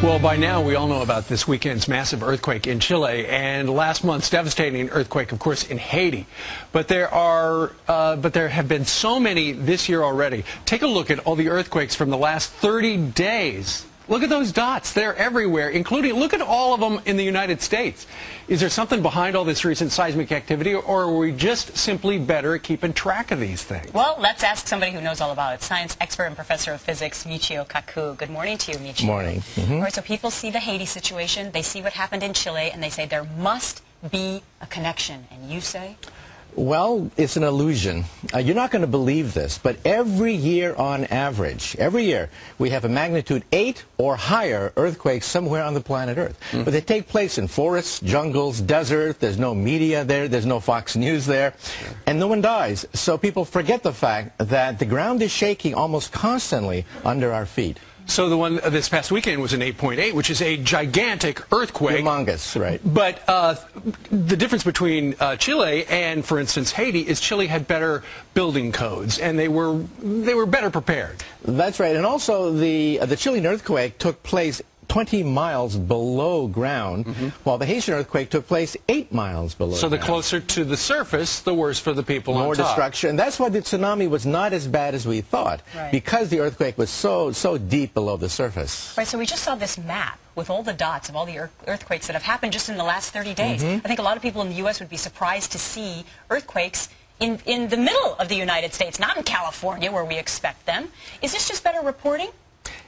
Well, by now we all know about this weekend's massive earthquake in Chile and last month's devastating earthquake, of course, in Haiti. But there have been so many this year already. Take a look at all the earthquakes from the last 30 days. Look at those dots. They're everywhere, including, look at all of them in the United States. Is there something behind all this recent seismic activity, or are we just simply better at keeping track of these things? Well, let's ask somebody who knows all about it. Science expert and professor of physics, Michio Kaku. Good morning to you, Michio. Morning. All right, so people see the Haiti situation, they see what happened in Chile, and they say there must be a connection. And you say? Well, it's an illusion. You're not going to believe this, but every year on average, every year, we have a magnitude 8 or higher earthquake somewhere on the planet Earth. But they take place in forests, jungles, desert. There's no media there. There's no Fox News there. And no one dies. So people forget the fact that the ground is shaking almost constantly under our feet. So the one this past weekend was an 8.8, which is a gigantic earthquake. Humongous, right. But the difference between Chile and, for instance, Haiti is Chile had better building codes, and they were better prepared. That's right. And also the Chilean earthquake took place 20 miles below ground, while the Haitian earthquake took place 8 miles below So the ground. closer to the surface, the worse for the people on top. More destruction. And that's why the tsunami was not as bad as we thought, because the earthquake was so deep below the surface. Right, so we just saw this map with all the dots of all the earthquakes that have happened just in the last 30 days. I think a lot of people in the U.S. would be surprised to see earthquakes in the middle of the United States, not in California where we expect them. Is this just better reporting?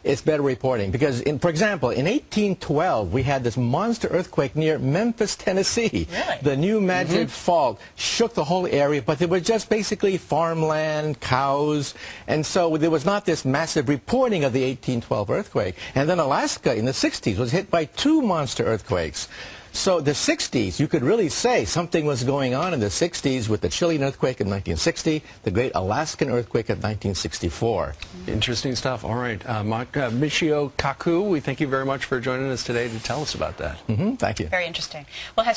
It's better reporting because, for example, in 1812, we had this monster earthquake near Memphis, Tennessee. Really? The New Madrid Fault shook the whole area, but they were just basically farmland, cows, and so there was not this massive reporting of the 1812 earthquake. And then Alaska in the 60s was hit by 2 monster earthquakes. So the 60s, you could really say something was going on in the 60s with the Chilean earthquake in 1960, the great Alaskan earthquake of 1964. Interesting stuff. All right. Michio Kaku, we thank you very much for joining us today to tell us about that. Thank you. Very interesting. Well,